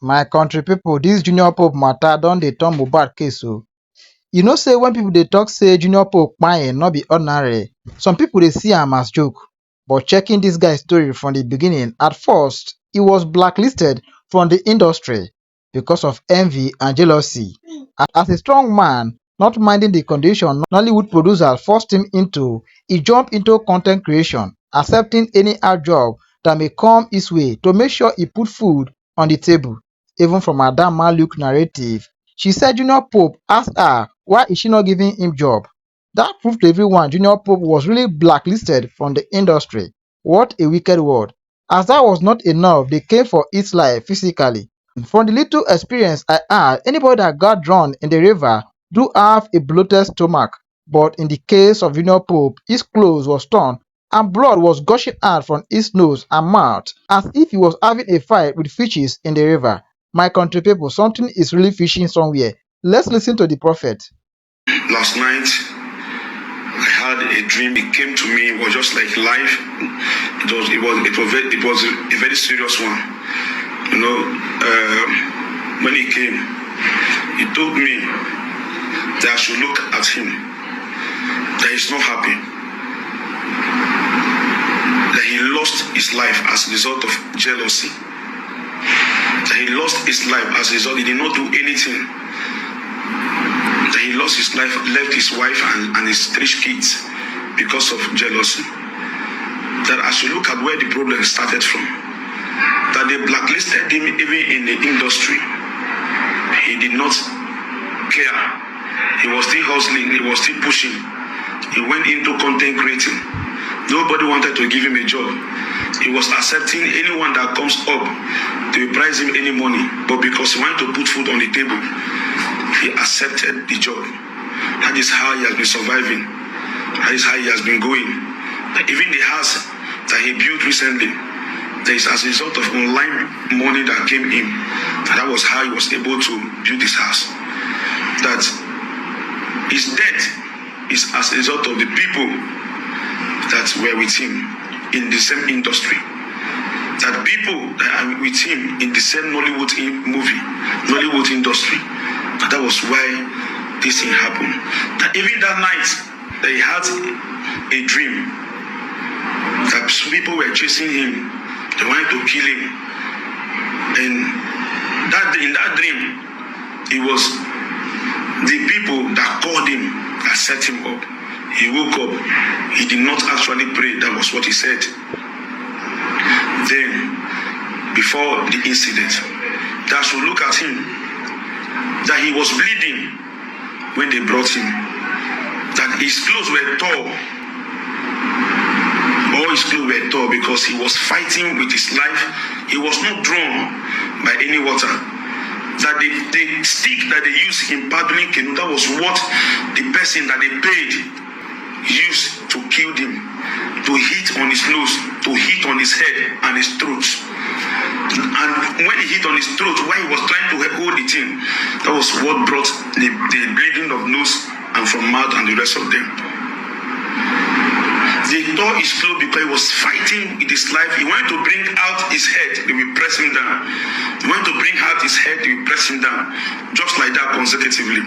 My country people, this Junior Pope matter don dey turn Mohbad case o. You know say when people dey talk say Junior Pope kpai no be ordinary, some people dey see am as joke. But checking this guy story from the beginning, at first he was blacklisted from the industry because of envy and jealousy. As a strong man, not minding the condition Nollywood producers forced him into, he jumped into content creation, accepting any hard job that may come his way to make sure he put food on the table. Even from Adama Luke narrative, she said Junior Pope asked her why is she not giving him job. That proved to everyone Junior Pope was really blacklisted from the industry. What a wicked word. As that was not enough, they came for his life physically. From the little experience I had, anybody that got drowned in the river do have a bloated stomach. But in the case of Junior Pope, his clothes was torn and blood was gushing out from his nose and mouth as if he was having a fight with fishes in the river. My country people, something is really fishing somewhere. Let's listen to the prophet. Last night, I had a dream. It came to me. It was just like life. It was a very serious one. You know, when he came, he told me that I should look at him. That he's not happy. That he lost his life as a result of jealousy. That he lost his life as a result. He did not do anything. That he lost his life, left his wife and his 3 kids because of jealousy. That I should look at where the problem started from. That they blacklisted him even in the industry. He did not care. He was still hustling. He was still pushing. He went into content creating. Nobody wanted to give him a job. He was accepting anyone that comes up to price him any money. But because he wanted to put food on the table, he accepted the job. That is how he has been surviving. That is how he has been going. Even the house that he built recently, that is as a result of online money that came in. That was how he was able to build this house. That his death is as a result of the people that were with him in the same industry. That people that are with him in the same Nollywood industry. That was why this thing happened. That even that night, that he had a dream that people were chasing him. They wanted to kill him. And in that dream, it was the people that called him that set him up. He woke up. He did not actually pray. That was what he said. Then, before the incident, that should look at him, that he was bleeding when they brought him, that his clothes were torn. All his clothes were torn because he was fighting with his life. He was not drawn by any water. That the stick that they used in paddling canoe, that was what the person that they paid used to kill him, to hit on his nose, to hit on his head and his throat. And when he hit on his throat, while he was trying to hold it in, that was what brought the bleeding of nose and from mouth and the rest of them. They tore his clothes because he was fighting with his life. He wanted to bring out his head, they will press him down. He wanted to bring out his head, they will press him down. Just like that consecutively.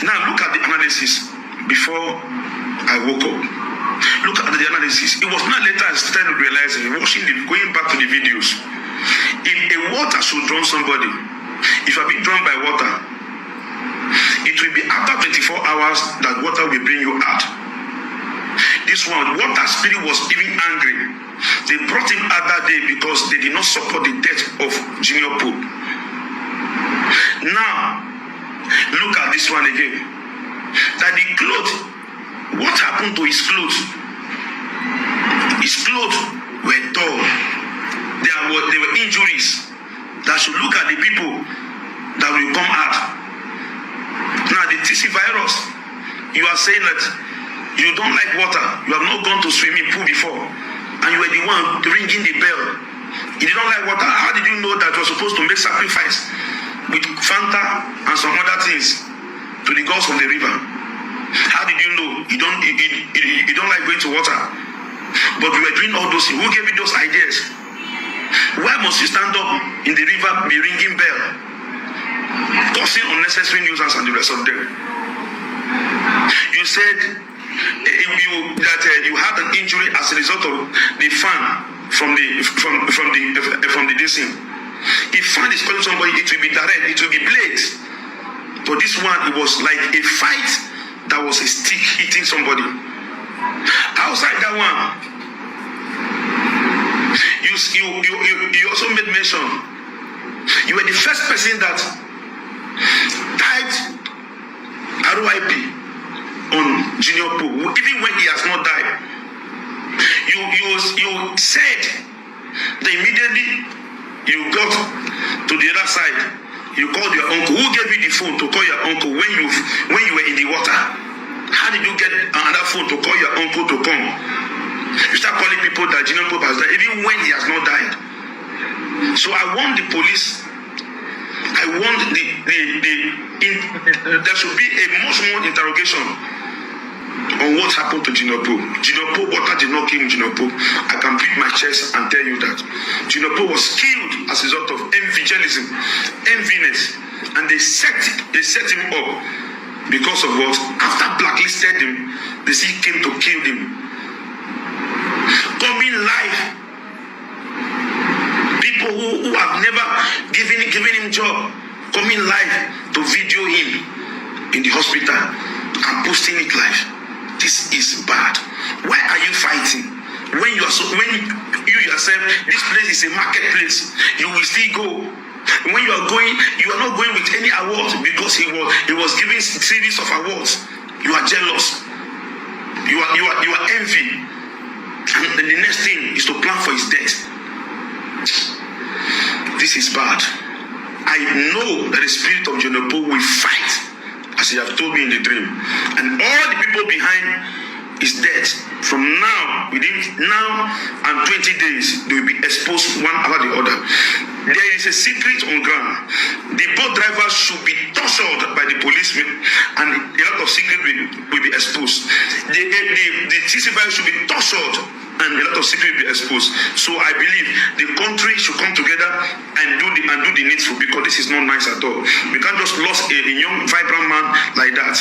Now look at the analysis before I woke up. Look at the analysis. It was not later I started realizing, going back to the videos. If a water should drown somebody, if I've been drowned by water, it will be after 24 hours that water will bring you out. This one, water spirit was even angry. They brought him out that day because they did not support the death of Junior Pope. Now, look at this one again. That the clothes, what happened to his clothes? His clothes were torn. There were injuries that should look at the people that will come out. Now the TC virus, you are saying that you don't like water. You have not gone to swimming pool before. And you were the one ringing the bell. You did not like water. How did you know that you were supposed to make sacrifice with Fanta and some other things to the gods of the river? How did you know you don't like going to water? But you were doing all those things. Who gave you those ideas? Why must you stand up in the river, be ringing bell, causing unnecessary nuisance and the rest of them? You said you had an injury as a result of the fan from the dissing. If fan is calling somebody, it will be direct, it will be blades. But this one, it was like a fight that was a stick hitting somebody. Outside that one, you also made mention. You were the first person that typed RIP on Junior Pope, even when he has not died. You said that immediately you got to the other side, you called your uncle. Who gave you the phone to call your uncle when you were in the water? How did you get another phone to call your uncle to come? You start calling people that Junior Pope has died, even when he has not died. So I want the police. I want there should be a much more interrogation on what happened to Junior Pope. Junior Pope, water did not kill Junior Pope. I can beat my chest and tell you that Junior Pope was killed as a result of enviness, and they set him up because of what? After blacklisted him, they still came to kill him. Coming live, people who have never given him job, coming live to video him in the hospital and posting it live. This is bad. Why are you fighting? When you yourself, this place is a marketplace, you will still go. When you are going, you are not going with any award because he was giving series of awards. You are jealous. You are envy. And the next thing is to plan for his death. This is bad. I know that the spirit of Jonopo will fight, as he have told me in the dream. And all the people behind his death, from now, within now and 20 days, they will be exposed one after the other. There is a secret on ground. The boat drivers should be tortured by the policemen, and a lot of secret will be exposed. The TCI should be tortured, and a lot of secret will be exposed. So I believe the country should come together and do the needful, because this is not nice at all. We can't just lose a young, vibrant man like that.